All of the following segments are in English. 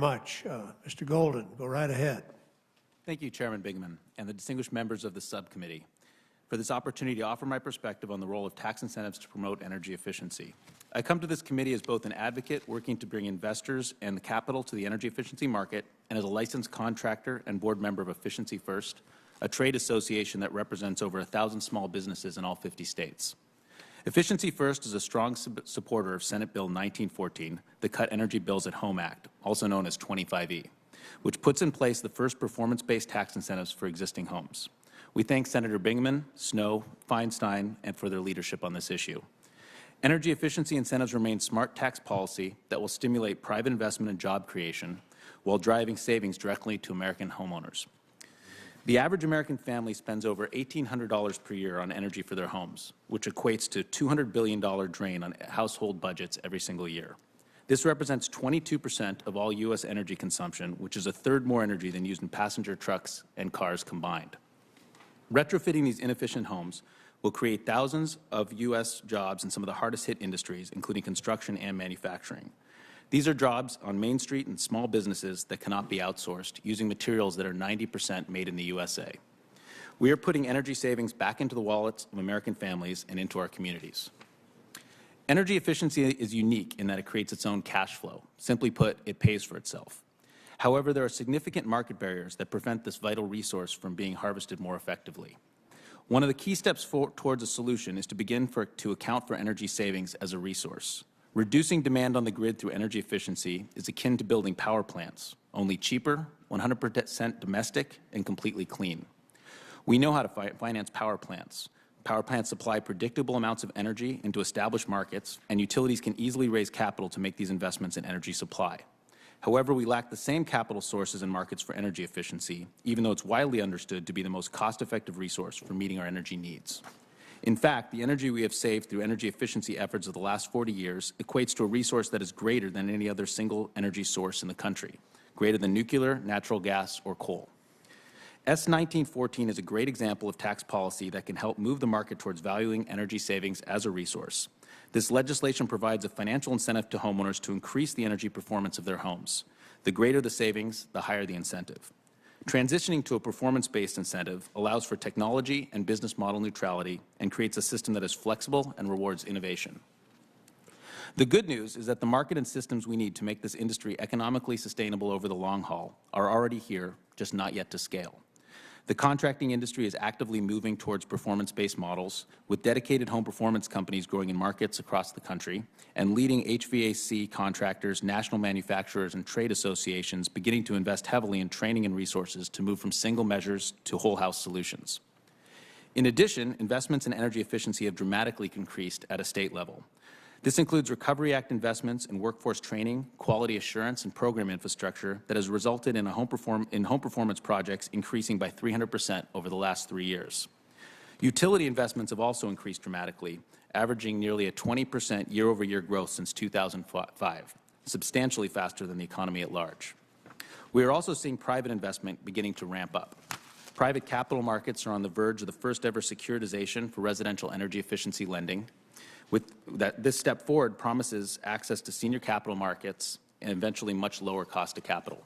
much. Mr. Golden, go right ahead. Thank you, Chairman Bingaman, and the distinguished members of the subcommittee for this opportunity to offer my perspective on the role of tax incentives to promote energy efficiency. I come to this committee as both an advocate working to bring investors and the capital to the energy efficiency market, and as a licensed contractor and board member of Efficiency First, a trade association that represents over 1,000 small businesses in all 50 states. Efficiency First is a strong supporter of Senate Bill 1914, the Cut Energy Bills at Home Act, also known as 25E, which puts in place the first performance-based tax incentives for existing homes. We thank Senator Bingaman, Snowe, Feinstein, and for their leadership on this issue. Energy efficiency incentives remain smart tax policy that will stimulate private investment and job creation while driving savings directly to American homeowners. The average American family spends over $1,800 per year on energy for their homes, which equates to $200 billion drain on household budgets every single year. This represents 22% of all U.S. energy consumption, which is a third more energy than used in passenger trucks and cars combined. Retrofitting these inefficient homes will create thousands of U.S. jobs in some of the hardest hit industries, including construction and manufacturing. These are jobs on Main Street and small businesses that cannot be outsourced using materials that are 90% made in the USA. We are putting energy savings back into the wallets of American families and into our communities. Energy efficiency is unique in that it creates its own cash flow. Simply put, it pays for itself. However, there are significant market barriers that prevent this vital resource from being harvested more effectively. One of the key steps towards a solution is to begin to account for energy savings as a resource. Reducing demand on the grid through energy efficiency is akin to building power plants, only cheaper, 100% domestic, and completely clean. We know how to finance power plants. Power plants supply predictable amounts of energy into established markets, and utilities can easily raise capital to make these investments in energy supply. However, we lack the same capital sources and markets for energy efficiency, even though it's widely understood to be the most cost-effective resource for meeting our energy needs. In fact, the energy we have saved through energy efficiency efforts of the last 40 years equates to a resource that is greater than any other single energy source in the country, greater than nuclear, natural gas, or coal. S. 1914 is a great example of tax policy that can help move the market towards valuing energy savings as a resource. This legislation provides a financial incentive to homeowners to increase the energy performance of their homes. The greater the savings, the higher the incentive. Transitioning to a performance-based incentive allows for technology and business model neutrality and creates a system that is flexible and rewards innovation. The good news is that the market and systems we need to make this industry economically sustainable over the long haul are already here, just not yet to scale. The contracting industry is actively moving towards performance-based models, with dedicated home performance companies growing in markets across the country, and leading HVAC contractors, national manufacturers, and trade associations beginning to invest heavily in training and resources to move from single measures to whole house solutions. In addition, investments in energy efficiency have dramatically increased at a state level. This includes Recovery Act investments in workforce training, quality assurance, and program infrastructure that has resulted in home performance projects increasing by 300% over the last 3 years. Utility investments have also increased dramatically, averaging nearly a 20% year-over-year growth since 2005, substantially faster than the economy at large. We are also seeing private investment beginning to ramp up. Private capital markets are on the verge of the first-ever securitization for residential energy efficiency lending. This step forward promises access to senior capital markets and eventually much lower cost of capital.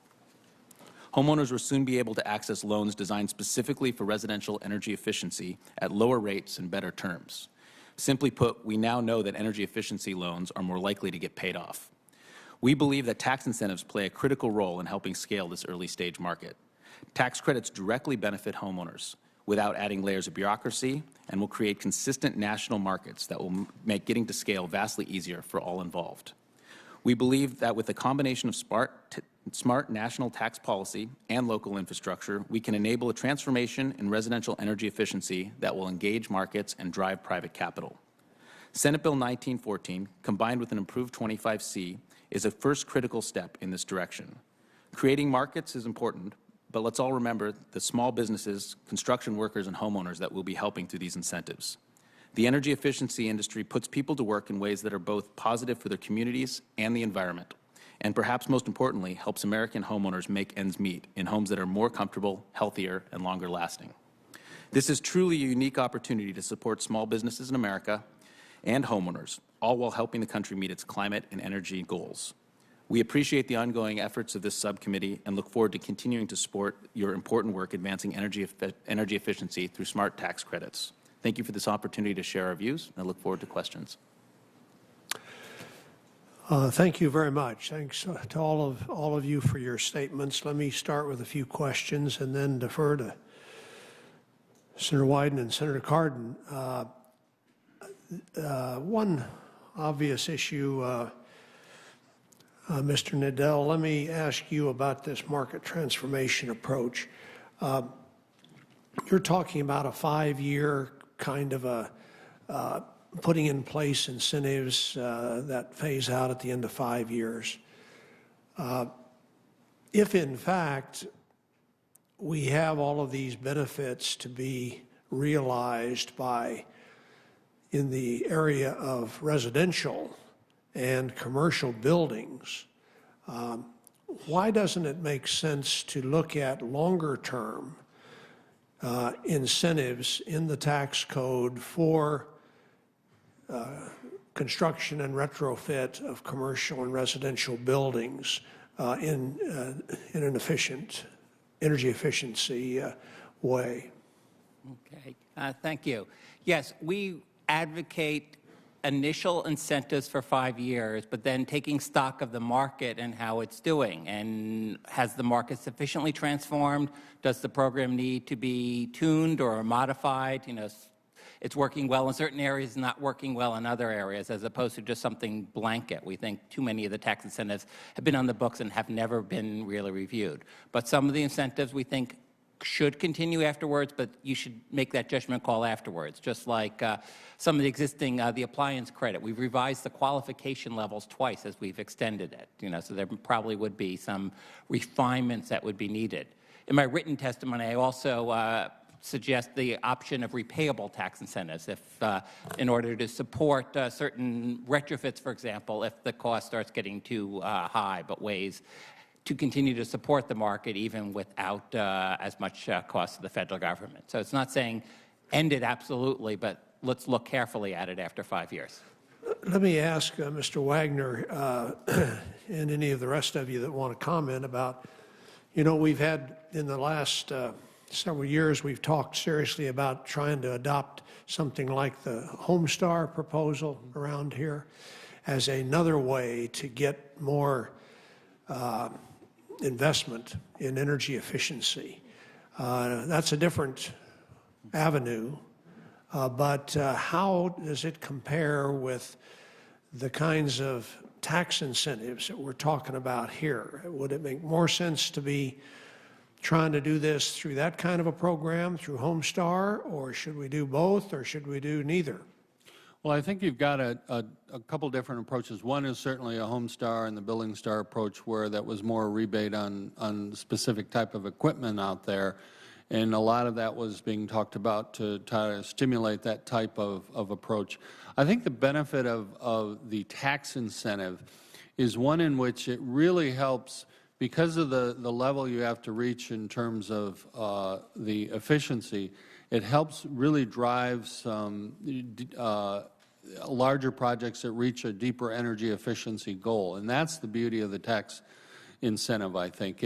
Homeowners will soon be able to access loans designed specifically for residential energy efficiency at lower rates and better terms. Simply put, we now know that energy efficiency loans are more likely to get paid off. We believe that tax incentives play a critical role in helping scale this early stage market. Tax credits directly benefit homeowners without adding layers of bureaucracy and will create consistent national markets that will make getting to scale vastly easier for all involved. We believe that with a combination of smart national tax policy and local infrastructure, we can enable a transformation in residential energy efficiency that will engage markets and drive private capital. Senate Bill 1914, combined with an improved 25C, is a first critical step in this direction. Creating markets is important, but let's all remember the small businesses, construction workers, and homeowners that will be helping through these incentives. The energy efficiency industry puts people to work in ways that are both positive for their communities and the environment, and perhaps most importantly, helps American homeowners make ends meet in homes that are more comfortable, healthier, and longer lasting. This is truly a unique opportunity to support small businesses in America and homeowners, all while helping the country meet its climate and energy goals. We appreciate the ongoing efforts of this subcommittee and look forward to continuing to support your important work advancing energy efficiency through smart tax credits. Thank you for this opportunity to share our views, and I look forward to questions. Thank you very much. Thanks to all of you for your statements. Let me start with a few questions and then defer to Senator Wyden and Senator Cardin. One obvious issue, Mr. Nadel, let me ask you about this market transformation approach. You're talking about a 5-year kind of a putting in place incentives that phase out at the end of 5 years. If in fact we have all of these benefits to be realized by in the area of residential and commercial buildings, why doesn't it make sense to look at longer term incentives in the tax code for construction and retrofit of commercial and residential buildings in an efficient, energy efficiency way? Okay, thank you. Yes, we advocate initial incentives for 5 years, but then taking stock of the market and how it's doing. And has the market sufficiently transformed? Does the program need to be tuned or modified? You know, it's working well in certain areas, not working well in other areas, as opposed to just something blanket. We think too many of the tax incentives have been on the books and have never been really reviewed. But some of the incentives we think should continue afterwards, but you should make that judgment call afterwards. Just like some of the existing, the appliance credit, we've revised the qualification levels twice as we've extended it. You know, so there probably would be some refinements that would be needed. In my written testimony, I also suggest the option of repayable tax incentives if, in order to support certain retrofits, for example, if the cost starts getting too high, but ways to continue to support the market even without as much cost to the federal government. So it's not saying end it absolutely, but let's look carefully at it after 5 years. Let me ask Mr. Wagner and any of the rest of you that want to comment about, you know, we've had in the last several years, we've talked seriously about trying to adopt something like the Homestar proposal around here as another way to get more investment in energy efficiency. That's a different avenue, but how does it compare with the kinds of tax incentives that we're talking about here? Would it make more sense to be trying to do this through that kind of a program, through Homestar, or should we do both, or should we do neither? Well, I think you've got a couple different approaches. One is certainly a Homestar and the Building Star approach, where that was more a rebate on specific type of equipment out there. And a lot of that was being talked about to try to stimulate that type of approach. I think the benefit of the tax incentive is one in which it really helps, because of the level you have to reach in terms of the efficiency. It helps really drive some larger projects that reach a deeper energy efficiency goal, and that's the beauty of the tax incentive. I think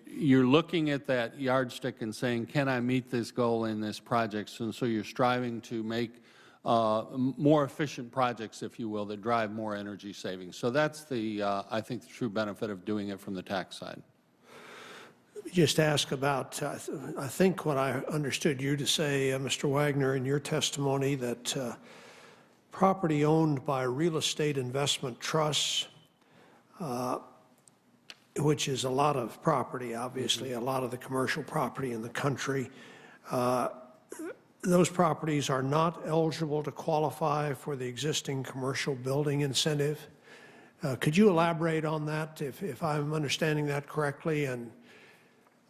you're looking at that yardstick and saying, can I meet this goal in this project? And so you're striving to make more efficient projects, if you will, that drive more energy savings. So that's the I think the true benefit of doing it from the tax side. Just ask about, I think what I understood you to say, Mr. Wagner, in your testimony, that property owned by real estate investment trusts, which is a lot of property, obviously, a lot of the commercial property in the country, those properties are not eligible to qualify for the existing commercial building incentive. Could you elaborate on that, if I'm understanding that correctly, and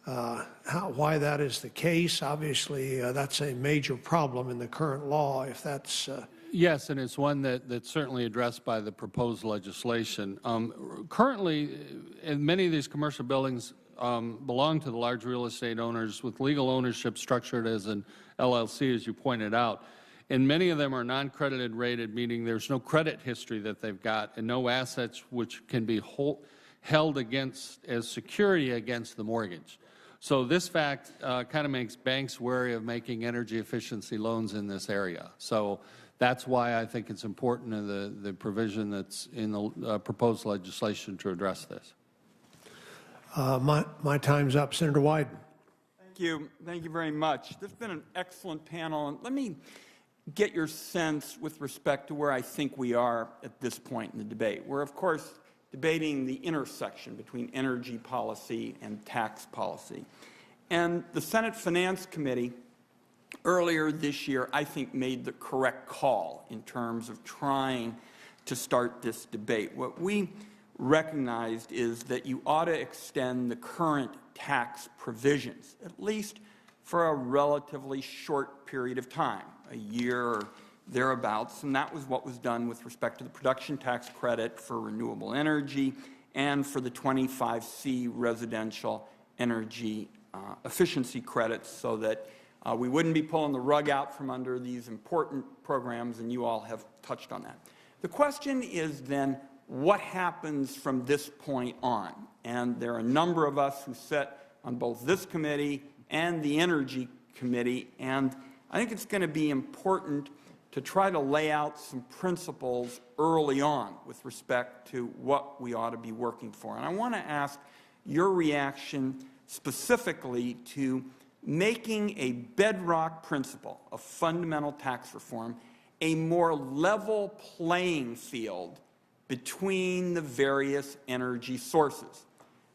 why that is the case? Obviously, that's a major problem in the current law, if that's... Yes, and it's one that's certainly addressed by the proposed legislation. Currently, many of these commercial buildings belong to the large real estate owners with legal ownership structured as an LLC, as you pointed out. and many of them are non-credited rated, meaning there's no credit history that they've got and no assets which can be held against as security against the mortgage. So this fact kind of makes banks wary of making energy efficiency loans in this area. So that's why I think it's important in the provision that's in the proposed legislation to address this. My time's up. Senator Wyden. Thank you. Thank you very much. This has been an excellent panel. And let me get your sense with respect to where I think we are at this point in the debate. We're, of course, debating the intersection between energy policy and tax policy. And the Senate Finance Committee earlier this year, I think, made the correct call in terms of trying to start this debate. What we recognized is that you ought to extend the current tax provisions, at least for a relatively short period of time, a year or thereabouts, and that was what was done with respect to the production tax credit for renewable energy and for the 25C residential energy efficiency credits, so that we wouldn't be pulling the rug out from under these important programs, and you all have touched on that. The question is then, what happens from this point on? And there are a number of us who sit on both this committee and the Energy Committee, and I think it's going to be important to try to lay out some principles early on with respect to what we ought to be working for. And I want to ask your reaction specifically to making a bedrock principle of fundamental tax reform a more level playing field between the various energy sources.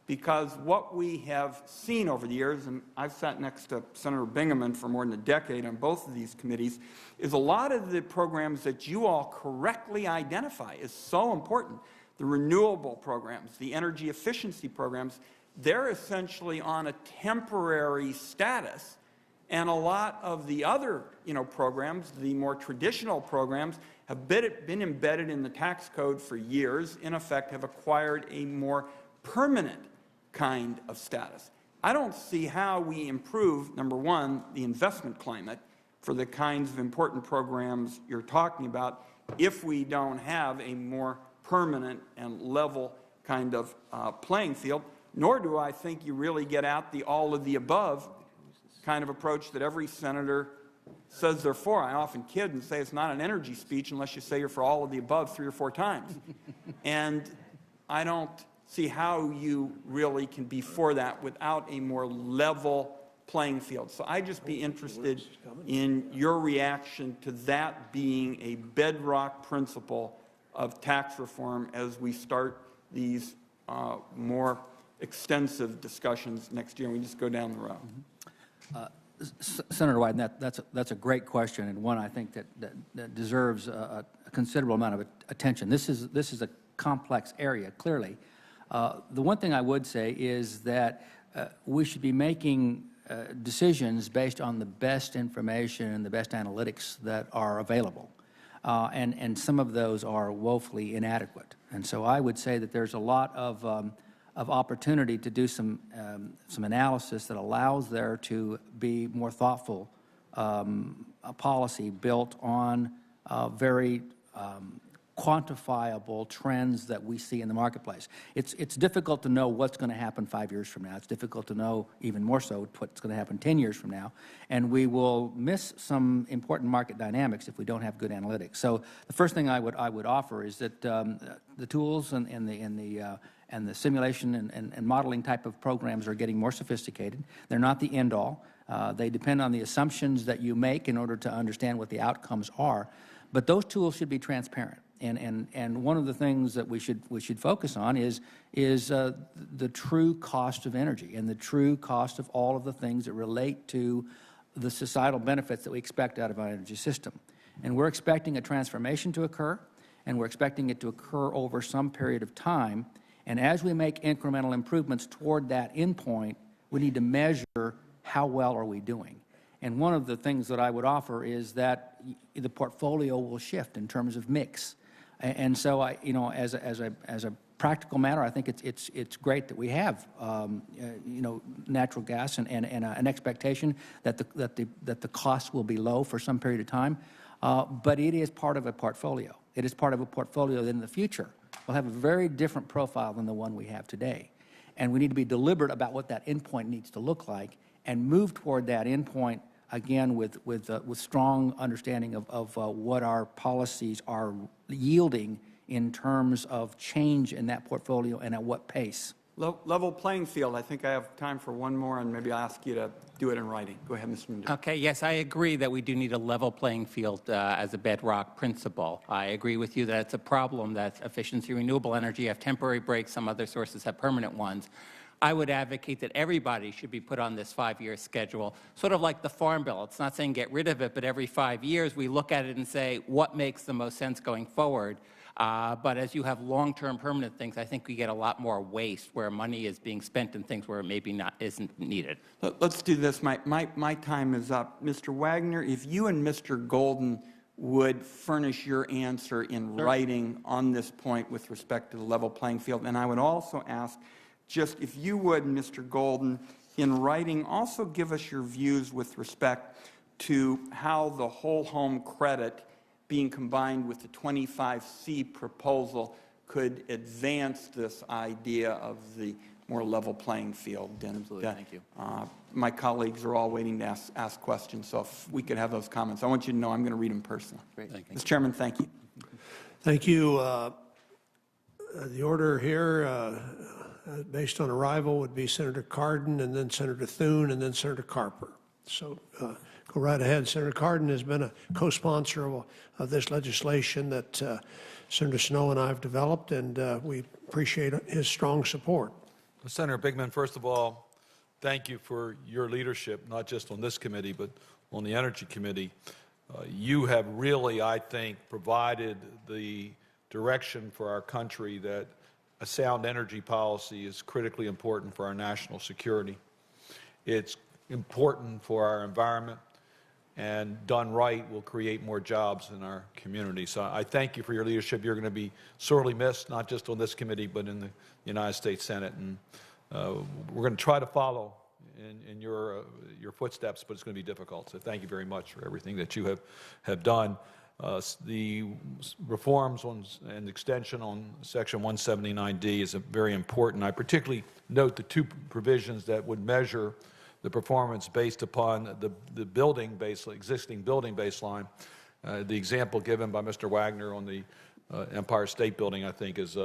Because what we have seen over the years, and I've sat next to Senator Bingaman for more than a decade on both of these committees, is a lot of the programs that you all correctly identify as so important, the renewable programs, the energy efficiency programs, they're essentially on a temporary status. And a lot of the other programs, the more traditional programs, have been embedded in the tax code for years, in effect have acquired a more permanent kind of status. I don't see how we improve, number one, the investment climate for the kinds of important programs you're talking about if we don't have a more permanent and level kind of playing field, nor do I think you really get out the all of the above kind of approach that every senator says they're for. I often kid and say it's not an energy speech unless you say you're for all of the above 3 or 4 times. And I don't see how you really can be for that without a more level playing field. So I'd just be interested in your reaction to that being a bedrock principle of tax reform as we start these more extensive discussions next year, and we just go down the road. Senator Wyden, that's a great question, and one I think that deserves a considerable amount of attention. This is a complex area, clearly. The one thing I would say is that we should be making decisions based on the best information and the best analytics that are available, and some of those are woefully inadequate. And so I would say that there's a lot of opportunity to do some analysis that allows there to be more thoughtful policy built on very quantifiable trends that we see in the marketplace. It's difficult to know what's going to happen 5 years from now. It's difficult to know, even more so, what's going to happen 10 years from now. And we will miss some important market dynamics if we don't have good analytics. So the first thing I would offer is that the tools and the simulation and modeling type of programs are getting more sophisticated. They're not the end-all. They depend on the assumptions that you make in order to understand what the outcomes are. But those tools should be transparent. And one of the things that we should focus on is the true cost of energy and the true cost of all of the things that relate to the societal benefits that we expect out of our energy system. And we're expecting a transformation to occur, and we're expecting it to occur over some period of time. And as we make incremental improvements toward that endpoint, we need to measure how well are we doing. And one of the things that I would offer is that the portfolio will shift in terms of mix. And so, as a practical matter, I think it's great that we have natural gas and an expectation that the cost will be low for some period of time. But it is part of a portfolio. It is part of a portfolio that in the future will have a very different profile than the one we have today. And we need to be deliberate about what that endpoint needs to look like and move toward that endpoint, again, with strong understanding of what our policies are yielding in terms of change in that portfolio and at what pace. Level playing field. I think I have time for one more, and maybe I'll ask you to do it in writing. Go ahead, Mr. Mendoza. Okay, yes, I agree that we do need a level playing field as a bedrock principle. I agree with you that it's a problem that efficiency, renewable energy have temporary breaks, some other sources have permanent ones. I would advocate that everybody should be put on this 5-year schedule, sort of like the Farm Bill. It's not saying get rid of it, but every 5 years we look at it and say, what makes the most sense going forward? But as you have long-term permanent things, I think we get a lot more waste where money is being spent in things where it maybe isn't needed. Let's do this. My time is up. Mr. Wagner, if you and Mr. Golden would furnish your answer in writing on this point with respect to the level playing field, and I would also ask, just if you would, Mr. Golden, in writing, also give us your views with respect to how the whole home credit being combined with the 25C proposal could advance this idea of the more level playing field. And, Absolutely. Thank you. My colleagues are all waiting to ask questions, so if we could have those comments. I want you to know I'm going to read them personally. Great. Thank you. Mr. Chairman, thank you. Thank you. The order here, based on arrival, would be Senator Cardin, and then Senator Thune, and then Senator Carper. So go right ahead. Senator Cardin has been a co-sponsor of this legislation that Senator Snowe and I have developed, and we appreciate his strong support. Senator Bigman, first of all, thank you for your leadership, not just on this committee, but on the Energy Committee. You have really, I think, provided the direction for our country that a sound energy policy is critically important for our national security. It's important for our environment, and done right will create more jobs in our community. So I thank you for your leadership. You're going to be sorely missed, not just on this committee, but in the United States Senate. And we're going to try to follow in your footsteps, but it's going to be difficult. So thank you very much for everything that you have done. The reforms and extension on Section 179D is very important. I particularly note the two provisions that would measure the performance based upon the building existing building baseline. The example given by Mr. Wagner on the Empire State Building, I think, is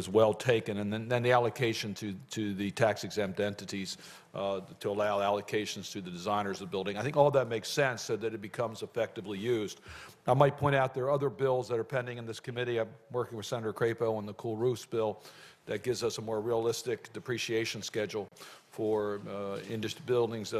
well taken, and then the allocation to the tax-exempt entities to allow allocations to the designers of the building. I think all that makes sense so that it becomes effectively used. I might point out there are other bills that are pending in this committee. I'm working with Senator Crapo on the Cool Roofs bill that gives us a more realistic depreciation schedule for industry buildings,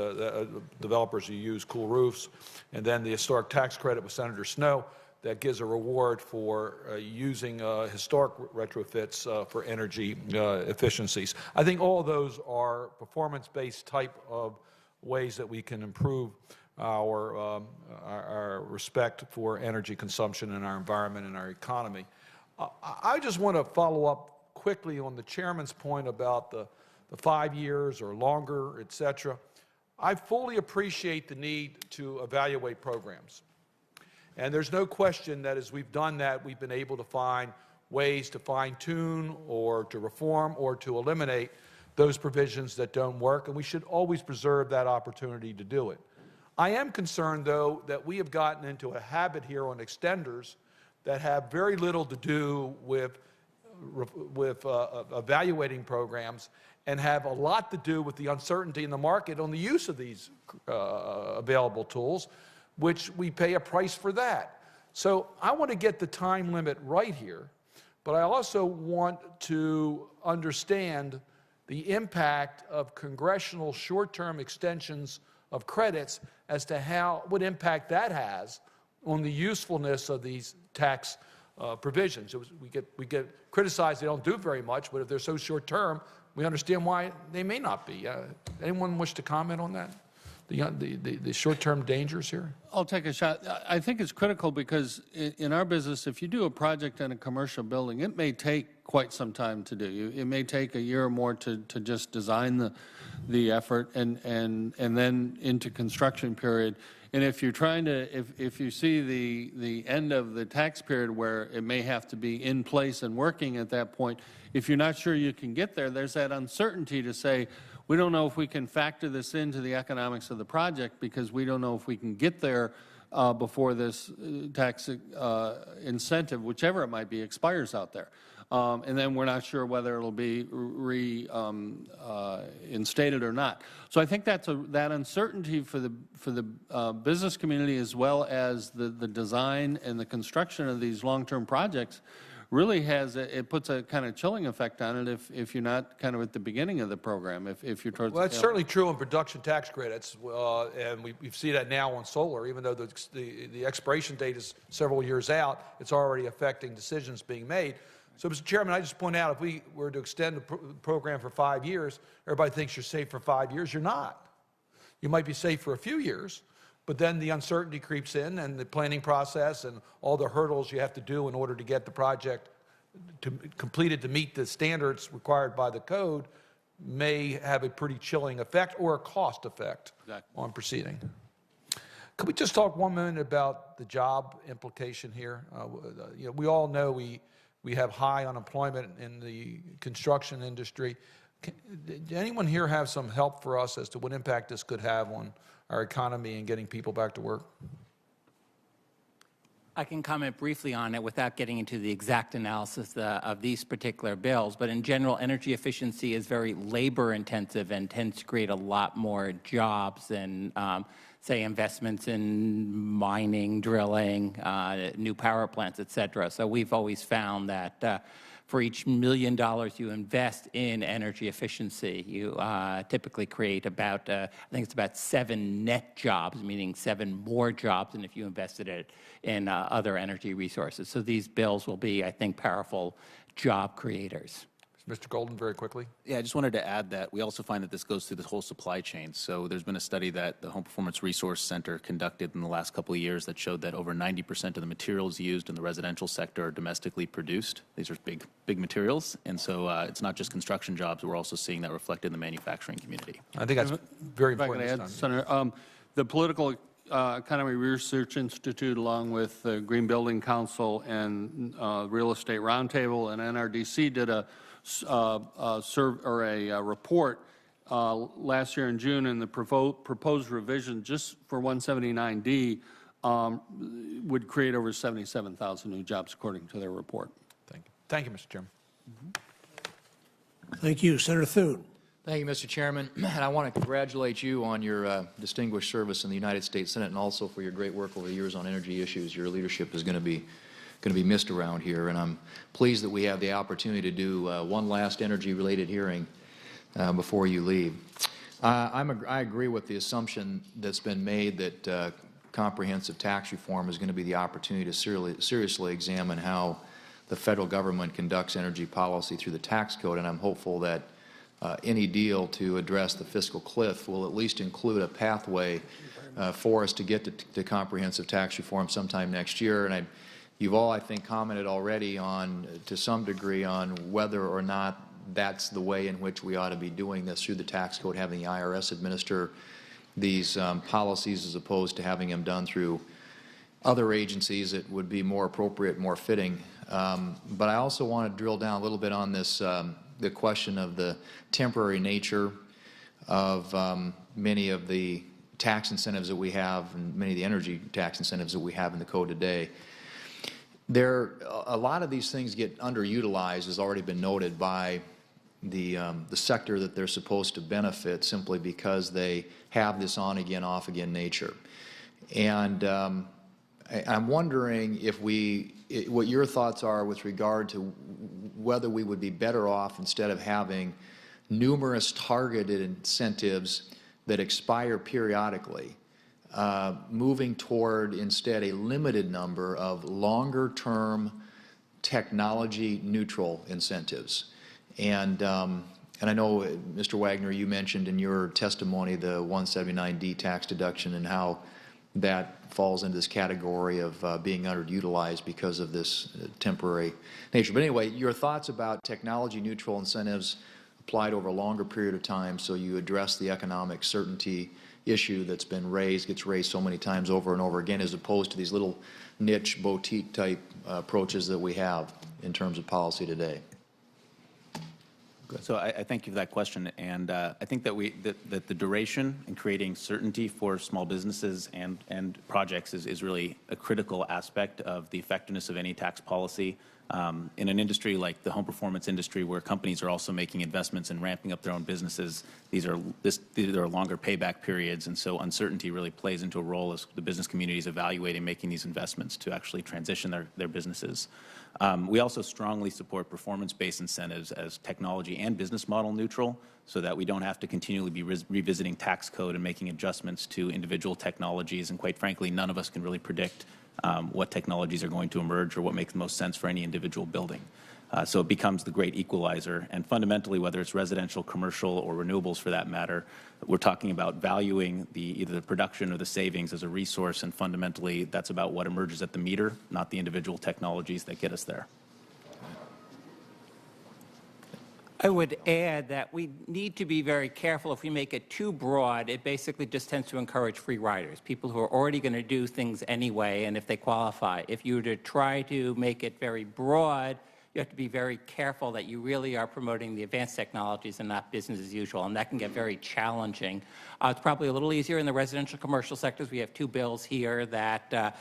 developers who use cool roofs, and then the historic tax credit with Senator Snowe that gives a reward for using historic retrofits for energy efficiencies. I think all of those are performance-based type of ways that we can improve our respect for energy consumption in our environment and our economy. I just want to follow up quickly on the chairman's point about the 5 years or longer, et cetera. I fully appreciate the need to evaluate programs. And there's no question that as we've done that, we've been able to find ways to fine-tune or to reform or to eliminate those provisions that don't work, and we should always preserve that opportunity to do it. I am concerned, though, that we have gotten into a habit here on extenders that have very little to do with evaluating programs and have a lot to do with the uncertainty in the market on the use of these available tools, which we pay a price for that. So I want to get the time limit right here, but I also want to understand the impact of congressional short-term extensions of credits as to what impact that has on the usefulness of these tax provisions. We get criticized they don't do very much, but if they're so short-term, we understand why they may not be. Anyone wish to comment on that? The short-term dangers here? I'll take a shot. I think it's critical because in our business, if you do a project in a commercial building, it may take quite some time to do. It may take a year or more to just design the effort and then into construction period. And if you're trying to, if you see the end of the tax period where it may have to be in place and working at that point, if you're not sure you can get there, there's that uncertainty to say, we don't know if we can factor this into the economics of the project because we don't know if we can get there before this tax incentive, whichever it might be, expires out there. And then we're not sure whether it'll be reinstated or not. So I think that's that uncertainty for the business community as well as the design and the construction of these long-term projects really it puts a kind of chilling effect on it if you're not kind of at the beginning of the program, if you're towards Well, that's certainly true on production tax credits, and we see that now on solar. Even though the expiration date is several years out, it's already affecting decisions being made. So, Mr. Chairman, I just point out, if we were to extend the program for 5 years, everybody thinks you're safe for 5 years. You're not. You might be safe for a few years, but then the uncertainty creeps in, and the planning process and all the hurdles you have to do in order to get the project completed to meet the standards required by the code may have a pretty chilling effect or a cost effect on proceeding. Could we just talk 1 minute about the job implication here? We all know we have high unemployment in the construction industry. Did anyone here have some help for us as to what impact this could have on our economy and getting people back to work? I can comment briefly on it without getting into the exact analysis of these particular bills, but in general, energy efficiency is very labor intensive and tends to create a lot more jobs than, say, investments in mining, drilling, new power plants, et cetera. So we've always found that for each $1 million you invest in energy efficiency, you typically create about, I think it's about 7 net jobs, meaning 7 more jobs than if you invested it in other energy resources. So these bills will be, I think, powerful job creators. Mr. Golden, very quickly. Yeah, I just wanted to add that we also find that this goes through the whole supply chain. So there's been a study that the Home Performance Resource Center conducted in the last couple of years that showed that over 90% of the materials used in the residential sector are domestically produced. These are big materials, and so it's not just construction jobs. We're also seeing that reflected in the manufacturing community. I think that's very If I important. can add, Senator, the Political Economy Research Institute, along with the Green Building Council and Real Estate Roundtable and NRDC, did a report last year in June, and the proposed revision just for 179D would create over 77,000 new jobs, according to their report. Thank you, Mr. Chairman. Thank you. Senator Thune. Thank you, Mr. Chairman. And I want to congratulate you on your distinguished service in the United States Senate and also for your great work over the years on energy issues. Your leadership is going to be missed around here, and I'm pleased that we have the opportunity to do one last energy-related hearing before you leave. I agree with the assumption that's been made that comprehensive tax reform is going to be the opportunity to seriously examine how the federal government conducts energy policy through the tax code, and I'm hopeful that any deal to address the fiscal cliff will at least include a pathway for us to get to comprehensive tax reform sometime next year. And you've all, I think, commented already on, to some degree, on whether or not that's the way in which we ought to be doing this through the tax code, having the IRS administer these policies as opposed to having them done through other agencies that would be more appropriate, more fitting. But I also want to drill down a little bit on this, the question of the temporary nature of many of the tax incentives that we have and many of the energy tax incentives that we have in the code today. A lot of these things get underutilized, has already been noted, by the sector that they're supposed to benefit simply because they have this on-again, off-again nature. And I'm wondering what your thoughts are with regard to whether we would be better off, instead of having numerous targeted incentives that expire periodically, moving toward instead a limited number of longer-term technology-neutral incentives. And I know, Mr. Wagner, you mentioned in your testimony the 179D tax deduction and how that falls into this category of being underutilized because of this temporary nature. But anyway, your thoughts about technology-neutral incentives applied over a longer period of time so you address the economic certainty issue that's been raised, gets raised so many times over and over again, as opposed to these little niche boutique-type approaches that we have in terms of policy today. So I thank you for that question, and I think that that the duration and creating certainty for small businesses and projects is really a critical aspect of the effectiveness of any tax policy. In an industry like the home performance industry, where companies are also making investments and ramping up their own businesses, these are longer payback periods, and so uncertainty really plays into a role as the business community is evaluating making these investments to actually transition their businesses. We also strongly support performance-based incentives as technology and business model neutral, so that we don't have to continually be revisiting tax code and making adjustments to individual technologies. And quite frankly, none of us can really predict what technologies are going to emerge or what makes the most sense for any individual building. So it becomes the great equalizer. And fundamentally, whether it's residential, commercial, or renewables for that matter, we're talking about valuing either the production or the savings as a resource, and fundamentally that's about what emerges at the meter, not the individual technologies that get us there. I would add that we need to be very careful. If we make it too broad, it basically just tends to encourage free riders, people who are already going to do things anyway, and if they qualify. If you were to try to make it very broad, you have to be very careful that you really are promoting the advanced technologies and not business as usual, and that can get very challenging. It's probably a little easier in the residential commercial sectors. We have two bills here that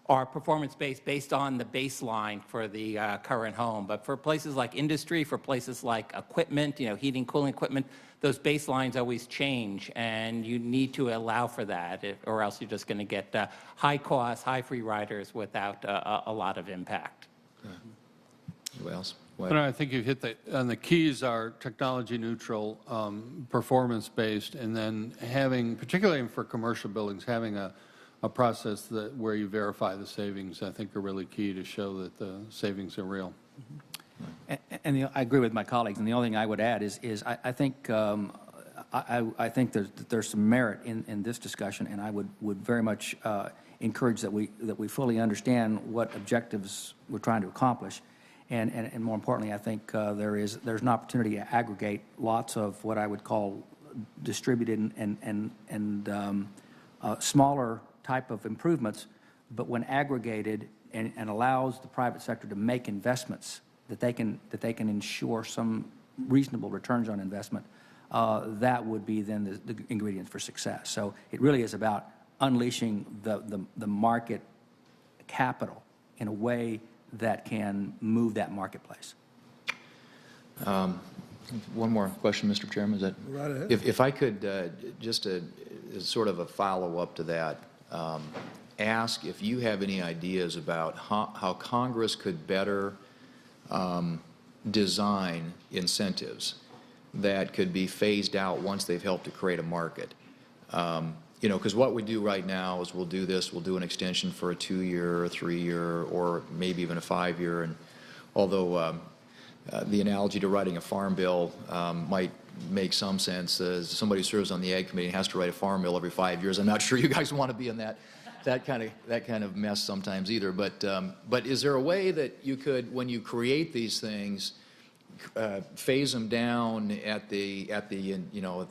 are performance-based, based on the baseline for the current home. But for places like industry, for places like equipment, heating, cooling equipment, those baselines always change, and you need to allow for that, or else you're just going to get high costs, high free riders without a lot of impact. Anybody else? But I think you've hit the keys are technology neutral, performance based, and then having, particularly for commercial buildings, having a process where you verify the savings, I think, are really key to show that the savings are real. And I agree with my colleagues, and the only thing I would add is I think I think there's some merit in this discussion, and I would very much encourage that we fully understand what objectives we're trying to accomplish, and more importantly, I think there's an opportunity to aggregate lots of what I would call distributed and smaller type of improvements, but when aggregated and allows the private sector to make investments that they can ensure some reasonable returns on investment, that would be then the ingredients for success. So it really is about unleashing the market capital in a way that can move that marketplace. One more question, Mr. Chairman. Is that Right ahead. If I could just as sort of a follow-up to that, ask if you have any ideas about how Congress could better design incentives that could be phased out once they've helped to create a market. Because what we do right now is we'll do an extension for a 2-year, or 3-year, or maybe even a 5-year. And although the analogy to writing a farm bill might make some sense, as somebody who serves on the Ag Committee and has to write a farm bill every 5 years, I'm not sure you guys want to be in that kind of mess sometimes either. But is there a way that you could, when you create these things, phase them down at the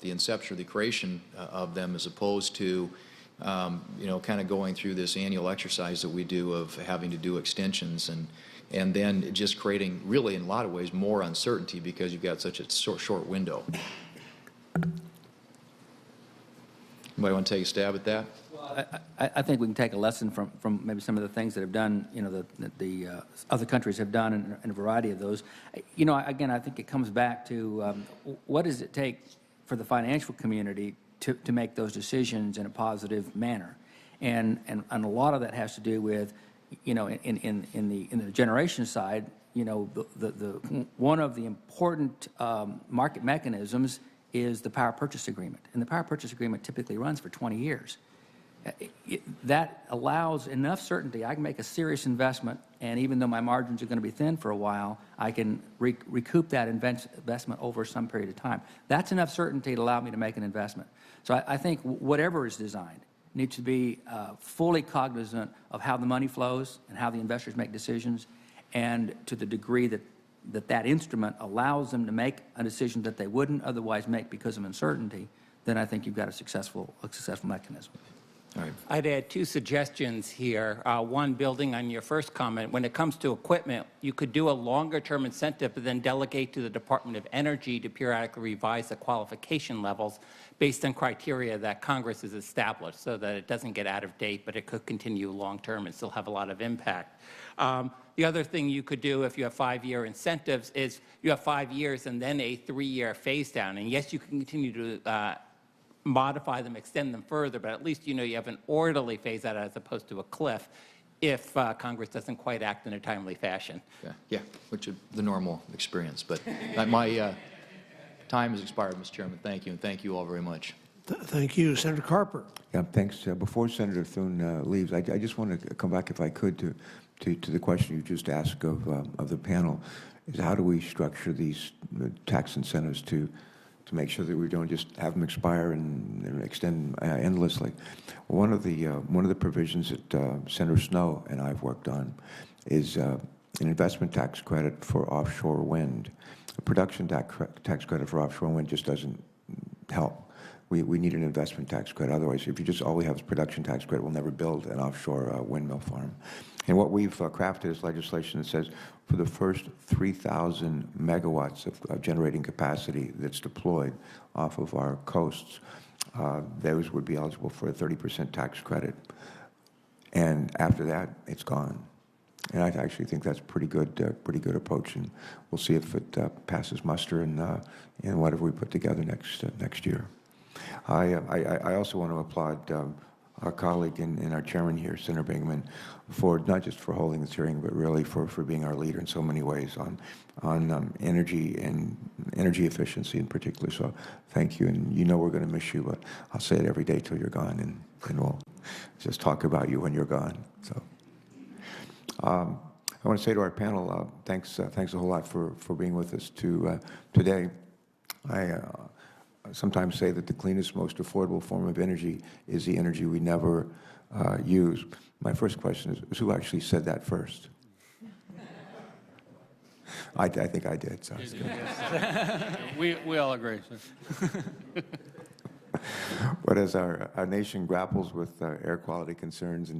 inception or the creation of them, as opposed to kind of going through this annual exercise that we do of having to do extensions and then just creating, really in a lot of ways, more uncertainty because you've got such a short window. Anybody want to take a stab at that? I think we can take a lesson from maybe some of the things that have done, the other countries have done in a variety of those. Again, I think it comes back to what does it take for the financial community to make those decisions in a positive manner, and a lot of that has to do with, in the generation side, one of the important market mechanisms is the power purchase agreement, and the power purchase agreement typically runs for 20 years. That allows enough certainty. I can make a serious investment, and even though my margins are going to be thin for a while, I can recoup that investment over some period of time. That's enough certainty to allow me to make an investment. So I think whatever is designed, needs to be fully cognizant of how the money flows and how the investors make decisions, and to the degree that that instrument allows them to make a decision that they wouldn't otherwise make because of uncertainty, then I think you've got a successful mechanism. All right. I'd add two suggestions here. One, building on your first comment, when it comes to equipment, you could do a longer-term incentive, but then delegate to the Department of Energy to periodically revise the qualification levels based on criteria that Congress has established, so that it doesn't get out of date, but it could continue long-term and still have a lot of impact. The other thing you could do if you have 5-year incentives is you have 5 years and then a 3-year phase down. And yes, you can continue to modify them, extend them further, but at least you know you have an orderly phase out as opposed to a cliff if Congress doesn't quite act in a timely fashion. Yeah, which is the normal experience. But my time has expired, Mr. Chairman. Thank you, and thank you all very much. Thank you. Senator Carper. Yeah, thanks. Before Senator Thune leaves, I just want to come back, if I could, to the question you just asked of the panel, is how do we structure these tax incentives to make sure that we don't just have them expire and extend endlessly. One of the provisions that Senator Snowe and I've worked on is an investment tax credit for offshore wind. A production tax credit for offshore wind just doesn't help. We need an investment tax credit. Otherwise, if you just all we have is production tax credit, we'll never build an offshore windmill farm. And what we've crafted is legislation that says for the first 3,000 megawatts of generating capacity that's deployed off of our coasts, those would be eligible for a 30% tax credit. And after that, it's gone. And I actually think that's pretty good approach. And we'll see if it passes muster in whatever we put together next year. I also want to applaud our colleague and our chairman here, Senator Bingaman, for not just for holding this hearing, but really for being our leader in so many ways on energy and energy efficiency in particular. So thank you, and you know we're going to miss you, but I'll say it every day till you're gone, and we'll just talk about you when you're gone. So I want to say to our panel, thanks a whole lot for being with us today. I sometimes say that the cleanest, most affordable form of energy is the energy we never use. My first question is who actually said that first? I think I did. So. We all agree, sir. But as our nation grapples with air quality concerns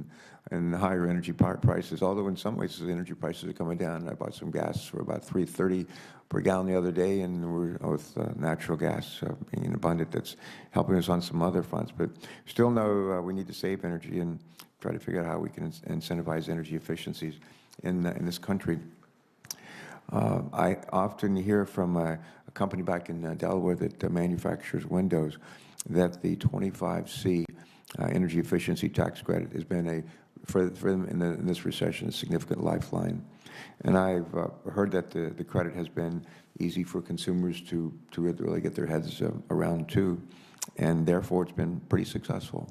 and higher energy prices, although in some ways the energy prices are coming down. I bought some gas for about $3.30 per gallon the other day, and we're with natural gas being abundant, that's helping us on some other fronts. But still know we need to save energy and try to figure out how we can incentivize energy efficiencies in this country. I often hear from a company back in Delaware that manufactures windows that the 25C energy efficiency tax credit has been for them in this recession, a significant lifeline. And I've heard that the credit has been easy for consumers to really get their heads around too, and therefore it's been pretty successful.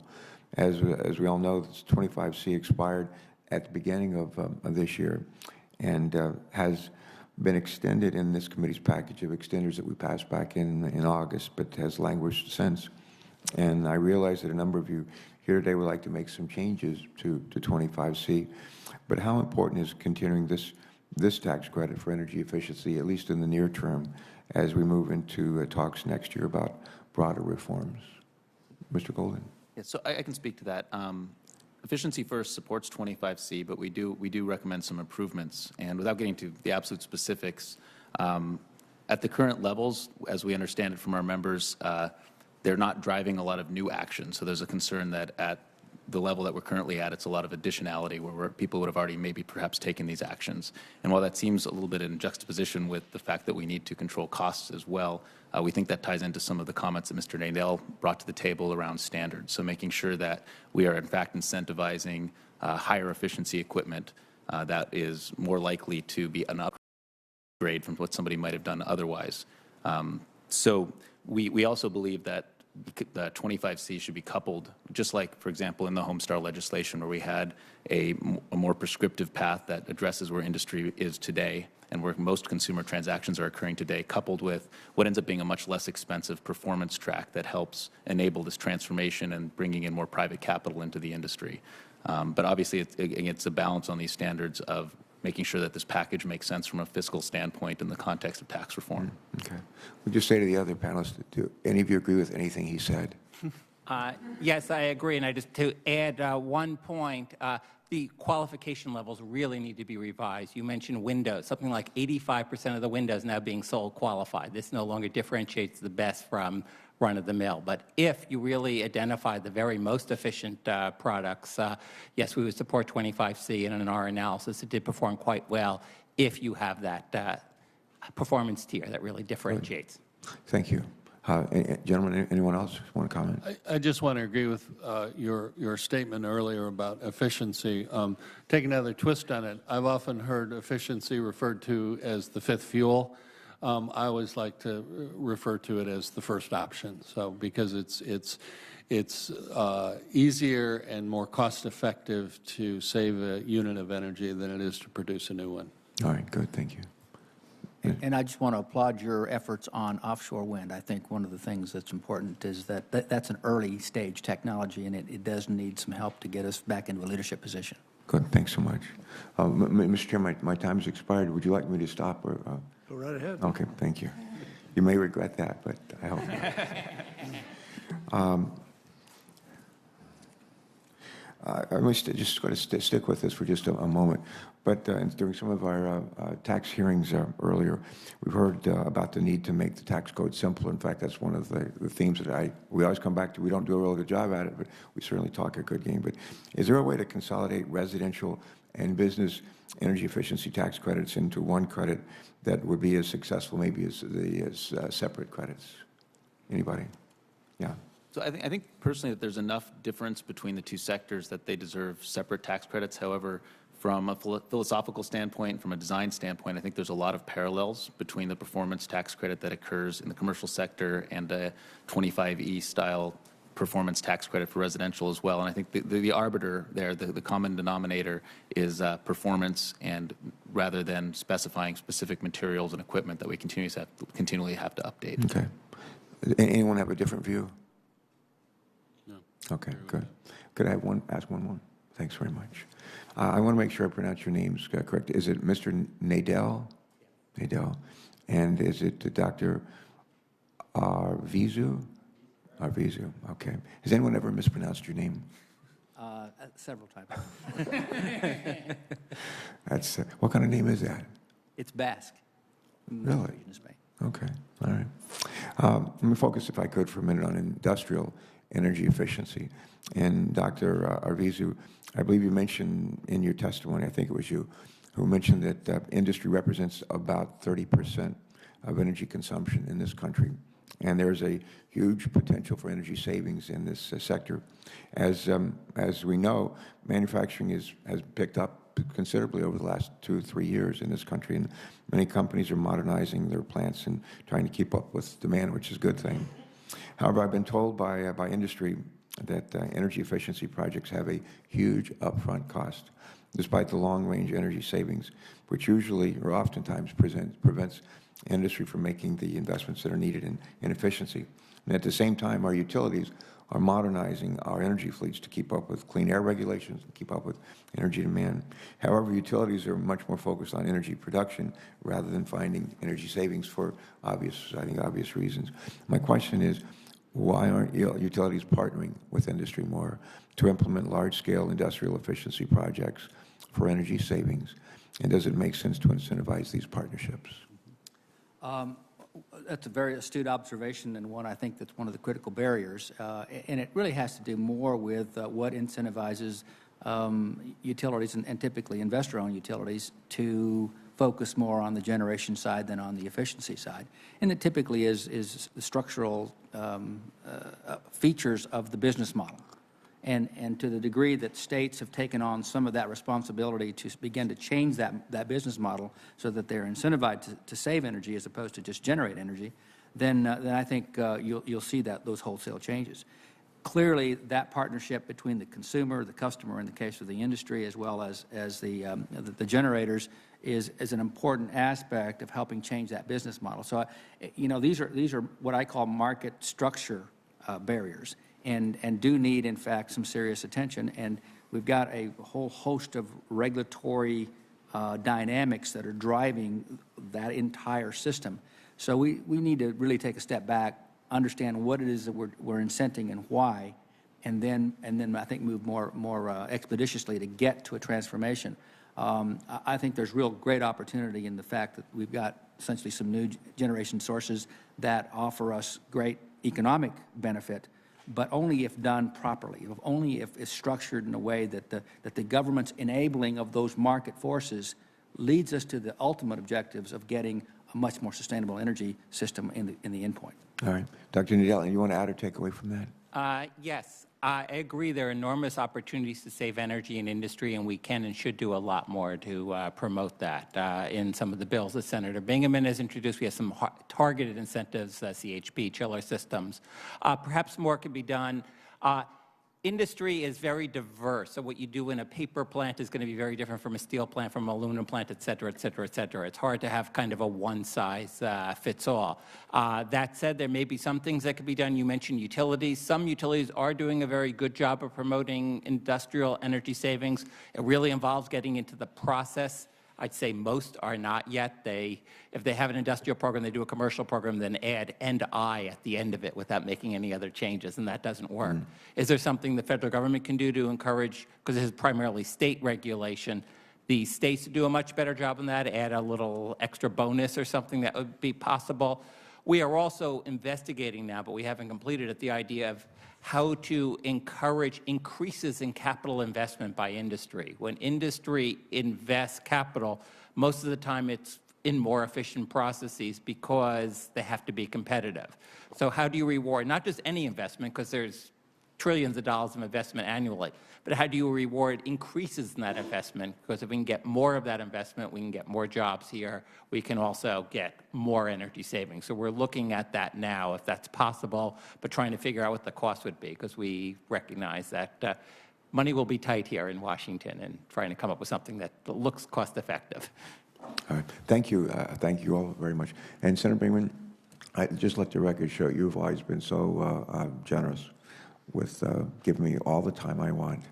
As we all know, this 25C expired at the beginning of this year, and has been extended in this committee's package of extenders that we passed back in August, but has languished since. And I realize that a number of you here today would like to make some changes to 25C, but how important is continuing this tax credit for energy efficiency, at least in the near term, as we move into talks next year about broader reforms? Mr. Golden. Yeah, so I can speak to that. Efficiency First supports 25C, but we do recommend some improvements. And without getting to the absolute specifics, at the current levels, as we understand it from our members, they're not driving a lot of new action. So there's a concern that at the level that we're currently at, it's a lot of additionality where people would have already maybe perhaps taken these actions. And while that seems a little bit in juxtaposition with the fact that we need to control costs as well, we think that ties into some of the comments that Mr. Nadel brought to the table around standards. So making sure that we are in fact incentivizing higher efficiency equipment that is more likely to be an upgrade from what somebody might have done otherwise. So we also believe that the 25C should be coupled, just like, for example, in the Homestar legislation, where we had a more prescriptive path that addresses where industry is today and where most consumer transactions are occurring today, coupled with what ends up being a much less expensive performance track that helps enable this transformation and bringing in more private capital into the industry. But obviously, it's a balance on these standards of making sure that this package makes sense from a fiscal standpoint in the context of tax reform. Okay. We'll just say to the other panelists, do any of you agree with anything he said? Yes, I agree. And I just to add one point, the qualification levels really need to be revised. You mentioned windows. Something like 85% of the windows now being sold qualified. This no longer differentiates the best from run-of-the-mill. But if you really identify the very most efficient products, yes, we would support 25C, and in our analysis, it did perform quite well if you have that performance tier that really differentiates. Thank you. Gentlemen, anyone else want to comment? I just want to agree with your statement earlier about efficiency. Take another twist on it. I've often heard efficiency referred to as the fifth fuel. I always like to refer to it as the first option. So because it's easier and more cost-effective to save a unit of energy than it is to produce a new one. All right, good, thank you. And I just want to applaud your efforts on offshore wind. I think one of the things that's important is that that's an early stage technology, and it does need some help to get us back into a leadership position. Good, thanks so much. Mr. Chair, my time's expired. Would you like me to stop? Or, Go right ahead. Okay, thank you. You may regret that, but I hope not. I'm just going to stick with this for just a moment. But during some of our tax hearings earlier, we've heard about the need to make the tax code simpler. In fact, that's one of the themes that we always come back to. We don't do a real good job at it, but we certainly talk a good game. But is there a way to consolidate residential and business energy efficiency tax credits into one credit that would be as successful maybe as the separate credits? Anybody? Yeah. So I think personally that there's enough difference between the two sectors that they deserve separate tax credits. However, from a philosophical standpoint, from a design standpoint, I think there's a lot of parallels between the performance tax credit that occurs in the commercial sector and a 25E style performance tax credit for residential as well. And I think the arbiter there, the common denominator, is performance, and rather than specifying specific materials and equipment that we continually have to update. Okay. Anyone have a different view? No. Okay, good. Could I ask one more? Thanks very much. I want to make sure I pronounce your names correct. Is it Mr. Nadel? Nadel. And is it Dr. Arvizu? Arvizu, okay. Has anyone ever mispronounced your name? Several times. That's what kind of name is that? It's Basque. Really? In Spain. Okay, all right. Let me focus, if I could, for a minute on industrial energy efficiency. And Dr. Arvizu, I believe you mentioned in your testimony, I think it was you, who mentioned that industry represents about 30% of energy consumption in this country. And there's a huge potential for energy savings in this sector. As we know, manufacturing has picked up considerably over the last 2 or 3 years in this country, and many companies are modernizing their plants and trying to keep up with demand, which is a good thing. However, I've been told by industry that energy efficiency projects have a huge upfront cost, despite the long-range energy savings, which usually or oftentimes prevents industry from making the investments that are needed in efficiency. And at the same time, our utilities are modernizing our energy fleets to keep up with clean air regulations and keep up with energy demand. However, utilities are much more focused on energy production rather than finding energy savings for obvious reasons. My question is, why aren't utilities partnering with industry more to implement large-scale industrial efficiency projects for energy savings? And does it make sense to incentivize these partnerships? That's a very astute observation, and one I think that's one of the critical barriers. And it really has to do more with what incentivizes utilities, and typically investor-owned utilities, to focus more on the generation side than on the efficiency side. And it typically is the structural features of the business model. And to the degree that states have taken on some of that responsibility to begin to change that business model so that they're incentivized to save energy as opposed to just generate energy, then I think you'll see those wholesale changes. Clearly, that partnership between the consumer, the customer, in the case of the industry, as well as the generators, is an important aspect of helping change that business model. So, these are what I call market structure barriers, and do need, in fact, some serious attention. And we've got a whole host of regulatory dynamics that are driving that entire system. So we need to really take a step back, understand what it is that we're incenting and why, and then I think move more expeditiously to get to a transformation. I think there's real great opportunity in the fact that we've got essentially some new generation sources that offer us great economic benefit, but only if done properly, only if it's structured in a way that the government's enabling of those market forces leads us to the ultimate objectives of getting a much more sustainable energy system in the endpoint. All right. Dr. Nadella, you want to add or take away from that? Yes, I agree. There are enormous opportunities to save energy in industry, and we can and should do a lot more to promote that. In some of the bills that Senator Bingaman has introduced, we have some targeted incentives, CHP, chiller systems. Perhaps more could be done. Industry is very diverse, so what you do in a paper plant is going to be very different from a steel plant, from an aluminum plant, et cetera, et cetera, et cetera. It's hard to have kind of a one-size-fits-all. That said, there may be some things that could be done. You mentioned utilities. Some utilities are doing a very good job of promoting industrial energy savings. It really involves getting into the process. I'd say most are not yet. If they have an industrial program, they do a commercial program, then add N-I at the end of it without making any other changes, and that doesn't work. Is there something the federal government can do to encourage, because this is primarily state regulation, the states to do a much better job on that, add a little extra bonus or something that would be possible? We are also investigating now, but we haven't completed it, the idea of how to encourage increases in capital investment by industry. When industry invests capital, most of the time it's in more efficient processes because they have to be competitive. So how do you reward not just any investment, because there's trillions of dollars of investment annually, but how do you reward increases in that investment? Because if we can get more of that investment, we can get more jobs here. We can also get more energy savings. So we're looking at that now, if that's possible, but trying to figure out what the cost would be, because we recognize that money will be tight here in Washington, and trying to come up with something that looks cost-effective. All right. Thank you. Thank you all very much. And Senator Bingaman, I just let the record show you've always been so generous with giving me all the time I want.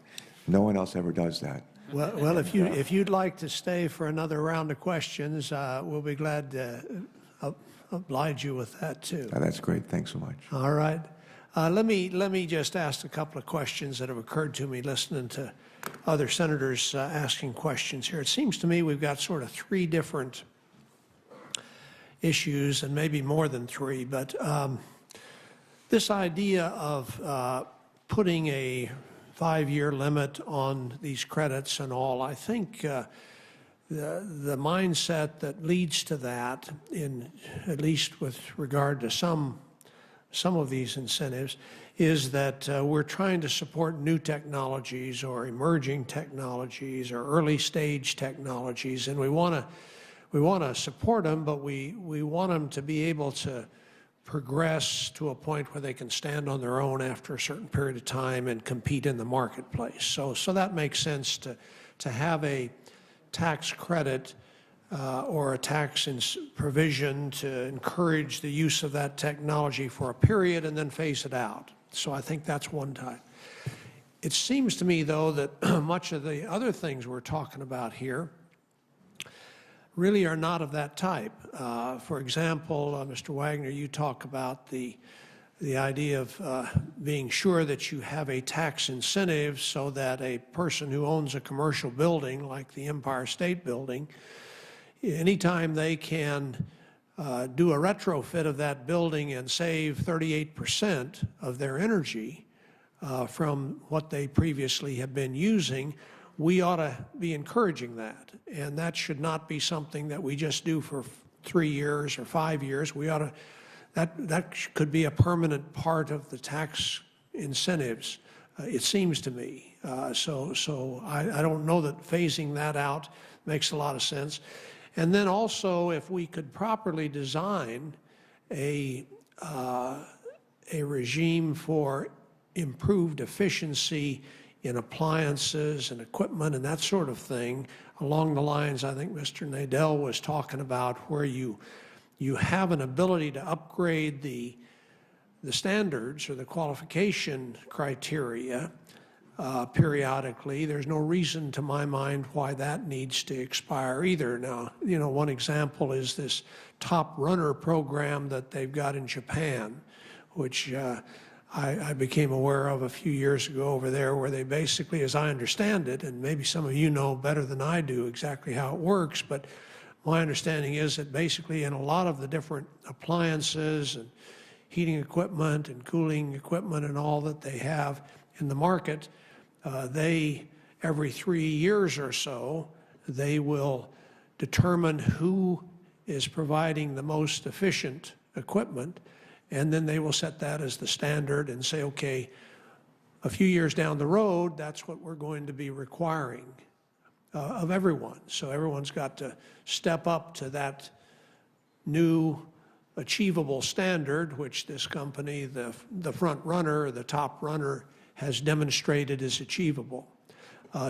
No one else ever does that. Well, if you'd like to stay for another round of questions, we'll be glad to oblige you with that too. That's great. Thanks so much. All right. Let me just ask a couple of questions that have occurred to me listening to other senators asking questions here. It seems to me we've got sort of three different issues, and maybe more than three, but this idea of putting a 5-year limit on these credits and all, I think the mindset that leads to that, at least with regard to some of these incentives, is that we're trying to support new technologies or emerging technologies or early stage technologies, and we want to support them, but we want them to be able to progress to a point where they can stand on their own after a certain period of time and compete in the marketplace. So that makes sense to have a tax credit or a tax provision to encourage the use of that technology for a period and then phase it out. So I think that's one type. It seems to me, though, that much of the other things we're talking about here really are not of that type. For example, Mr. Wagner, you talk about the idea of being sure that you have a tax incentive so that a person who owns a commercial building like the Empire State Building, anytime they can do a retrofit of that building and save 38% of their energy from what they previously have been using, we ought to be encouraging that. And that should not be something that we just do for 3 years or 5 years. We ought to, that could be a permanent part of the tax incentives, it seems to me. So I don't know that phasing that out makes a lot of sense. And then also, if we could properly design a regime for improved efficiency in appliances and equipment and that sort of thing, along the lines I think Mr. Nadel was talking about, where you have an ability to upgrade the standards or the qualification criteria periodically. There's no reason to my mind why that needs to expire either. Now, you know, one example is this Top Runner program that they've got in Japan, which I became aware of a few years ago over there, where they basically, as I understand it, and maybe some of you know better than I do exactly how it works, but my understanding is that basically in a lot of the different appliances and heating equipment and cooling equipment and all that they have in the market, every 3 years or so, they will determine who is providing the most efficient equipment, and then they will set that as the standard and say, okay, a few years down the road, that's what we're going to be requiring of everyone. So everyone's got to step up to that new achievable standard, which this company, the front runner, the Top Runner, has demonstrated is achievable.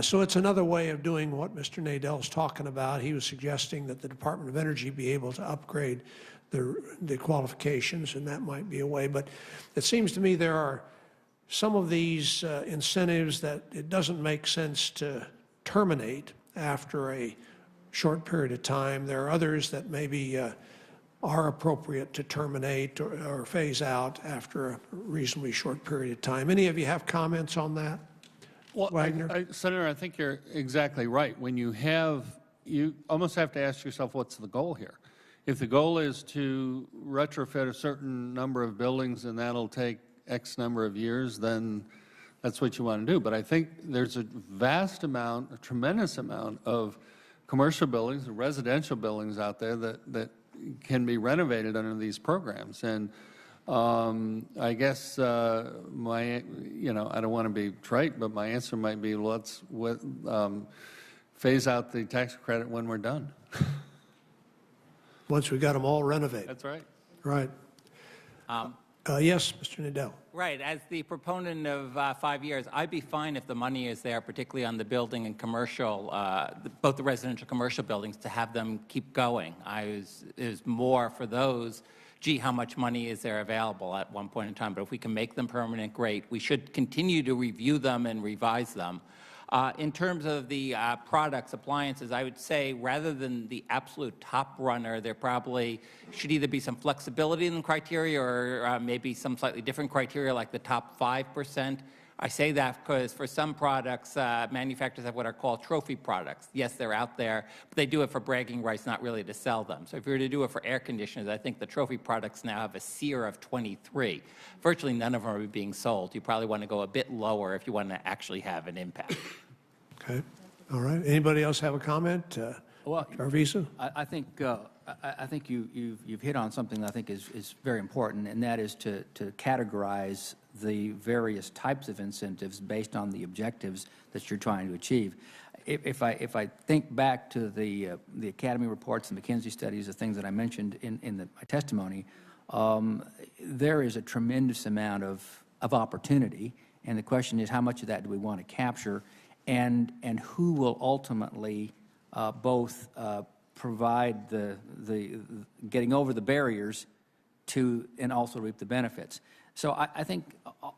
So it's another way of doing what Mr. Nadel's talking about. He was suggesting that the Department of Energy be able to upgrade the qualifications, and that might be a way. But it seems to me there are some of these incentives that it doesn't make sense to terminate after a short period of time. There are others that maybe are appropriate to terminate or phase out after a reasonably short period of time. Any of you have comments on that? Well, Wagner? Senator, I think you're exactly right. When you almost have to ask yourself, what's the goal here? If the goal is to retrofit a certain number of buildings and that'll take X number of years, then that's what you want to do. But I think there's a vast amount, a tremendous amount of commercial buildings and residential buildings out there that can be renovated under these programs. And I guess I don't want to be trite, but my answer might be, let's phase out the tax credit when we're done. Once we got them all renovated. That's right. Right. Yes, Mr. Nadel. Right. As the proponent of 5 years, I'd be fine if the money is there, particularly on the building and commercial, both the residential and commercial buildings, to have them keep going. It was more for those, gee, how much money is there available at one point in time? But if we can make them permanent, great. We should continue to review them and revise them. In terms of the products, appliances, I would say rather than the absolute top runner, there probably should either be some flexibility in the criteria or maybe some slightly different criteria like the top 5%. I say that because for some products, manufacturers have what are called trophy products. Yes, they're out there, but they do it for bragging rights, not really to sell them. So if you were to do it for air conditioners, I think the trophy products now have a SEER of 23. Virtually none of them are being sold. You probably want to go a bit lower if you want to actually have an impact. Okay. All right. Anybody else have a comment? Well, Arvizu? I think you've hit on something that I think is very important, and that is to categorize the various types of incentives based on the objectives that you're trying to achieve. If I think back to the Academy reports and McKinsey studies, the things that I mentioned in my testimony, there is a tremendous amount of opportunity, and the question is how much of that do we want to capture, and who will ultimately both provide the getting over the barriers to and also reap the benefits. So I think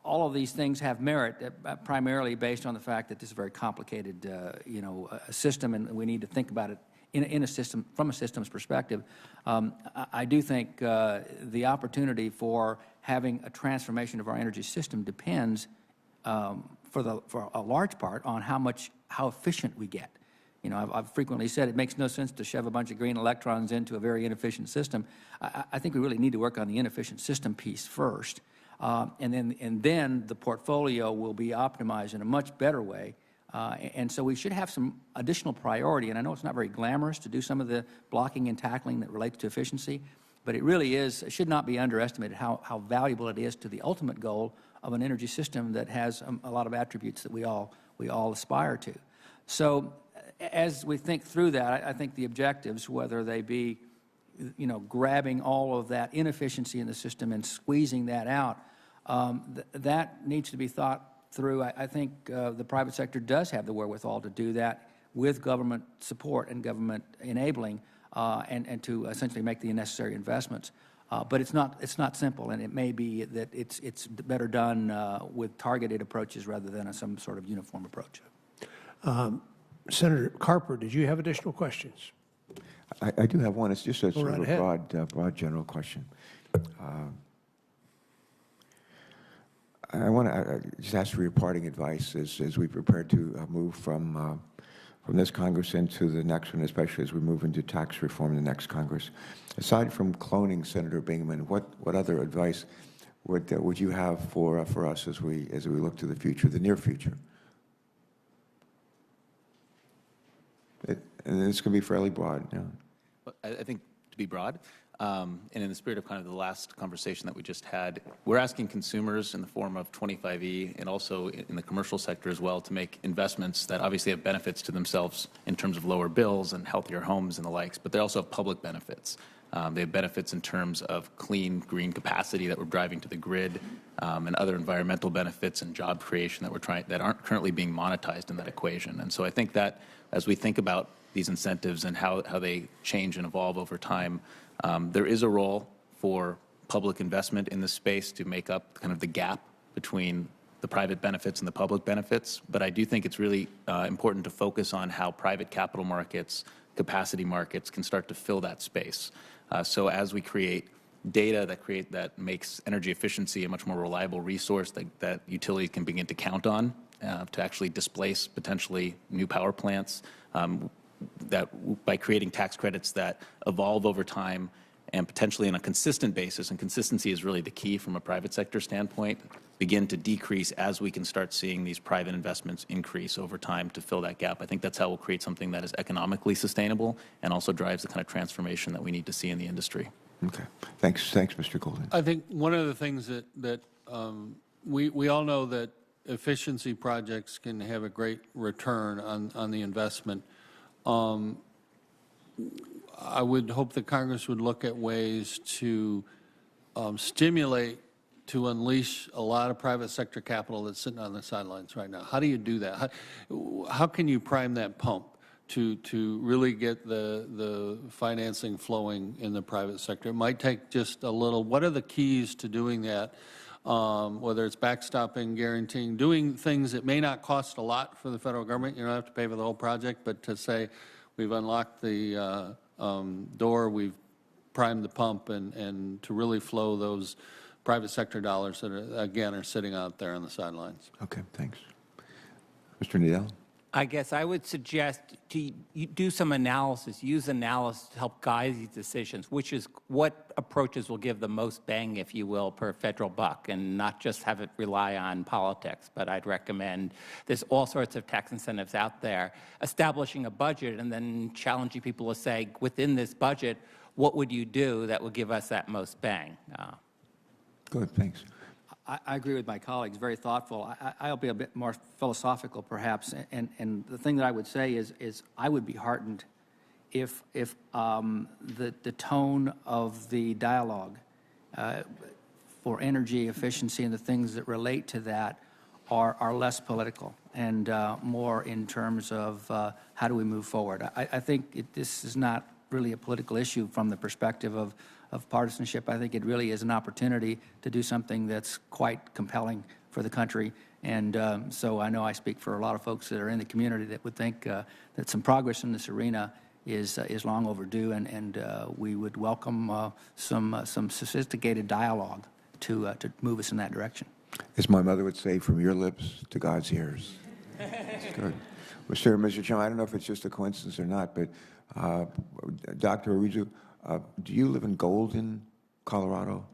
all of these things have merit, primarily based on the fact that this is a very complicated, a system, and we need to think about it in a system from a systems perspective. I do think the opportunity for having a transformation of our energy system depends, for a large part, on how efficient we get. I've frequently said it makes no sense to shove a bunch of green electrons into a very inefficient system. I think we really need to work on the inefficient system piece first, and then the portfolio will be optimized in a much better way. And so we should have some additional priority. And I know it's not very glamorous to do some of the blocking and tackling that relates to efficiency, but it really is. It should not be underestimated how valuable it is to the ultimate goal of an energy system that has a lot of attributes that we all aspire to. So as we think through that, I think the objectives, whether they be grabbing all of that inefficiency in the system and squeezing that out, that needs to be thought through. I think the private sector does have the wherewithal to do that with government support and government enabling, and to essentially make the necessary investments. But it's not simple, and it may be that it's better done with targeted approaches rather than some sort of uniform approach. Senator Carper, did you have additional questions? I do have one. It's just a sort right of a broad general question. I want to just ask for your parting advice as we prepare to move from this Congress into the next one, especially as we move into tax reform in the next Congress. Aside from cloning Senator Bingaman, what other advice would you have for us as we look to the future, the near future? And it's going to be fairly broad. Yeah. I think to be broad, and in the spirit of kind of the last conversation that we just had, we're asking consumers in the form of 25E and also in the commercial sector as well to make investments that obviously have benefits to themselves in terms of lower bills and healthier homes and the likes, but they also have public benefits. They have benefits in terms of clean, green capacity that we're driving to the grid, and other environmental benefits and job creation that aren't currently being monetized in that equation. And so I think that as we think about these incentives and how they change and evolve over time, there is a role for public investment in this space to make up kind of the gap between the private benefits and the public benefits. But I do think it's really important to focus on how private capital markets, capacity markets can start to fill that space. So as we create data that makes energy efficiency a much more reliable resource that utilities can begin to count on to actually displace potentially new power plants, that by creating tax credits that evolve over time and potentially on a consistent basis, and consistency is really the key from a private sector standpoint, begin to decrease as we can start seeing these private investments increase over time to fill that gap. I think that's how we'll create something that is economically sustainable and also drives the kind of transformation that we need to see in the industry. Okay. Thanks, Mr. Golden. I think one of the things that we all know that efficiency projects can have a great return on the investment. I would hope that Congress would look at ways to stimulate, to unleash a lot of private sector capital that's sitting on the sidelines right now. How do you do that? How can you prime that pump to really get the financing flowing in the private sector? It might take just a little. What are the keys to doing that? Whether it's backstopping, guaranteeing, doing things that may not cost a lot for the federal government. You don't have to pay for the whole project, but to say we've unlocked the door, we've primed the pump, and to really flow those private sector dollars that, are sitting out there on the sidelines. Okay, thanks. Mr. Needell? I guess I would suggest you do some analysis, use analysis to help guide these decisions, which is what approaches will give the most bang, if you will, per federal buck, and not just have it rely on politics. But I'd recommend there's all sorts of tax incentives out there, establishing a budget and then challenging people to say, within this budget, what would you do that would give us that most bang? Good, thanks. I agree with my colleagues, very thoughtful. I'll be a bit more philosophical, perhaps, and the thing that I would say is I would be heartened if the tone of the dialogue for energy efficiency and the things that relate to that are less political and more in terms of how do we move forward. I think this is not really a political issue from the perspective of partisanship. I think it really is an opportunity to do something that's quite compelling for the country. And so I know I speak for a lot of folks that are in the community that would think that some progress in this arena is long overdue, and we would welcome some sophisticated dialogue to move us in that direction. As my mother would say, from your lips to God's ears. Good. Well, Mr. Chairman, I don't know if it's just a coincidence or not, but Dr. Arvizu, do you live in Golden, Colorado?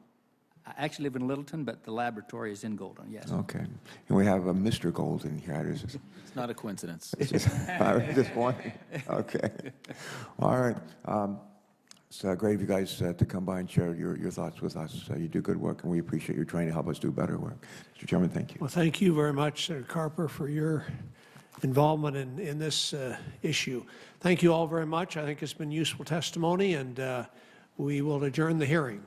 I actually live in Littleton, but the laboratory is in Golden, yes. Okay. And we have a Mr. Golden here. It's not a coincidence. I was just wondering. Okay. All right. It's great of you guys to come by and share your thoughts with us. You do good work, and we appreciate you trying to help us do better work. Mr. Chairman, thank you. Well, thank you very much, Senator Carper, for your involvement in this issue. Thank you all very much. I think it's been useful testimony, and we will adjourn the hearing.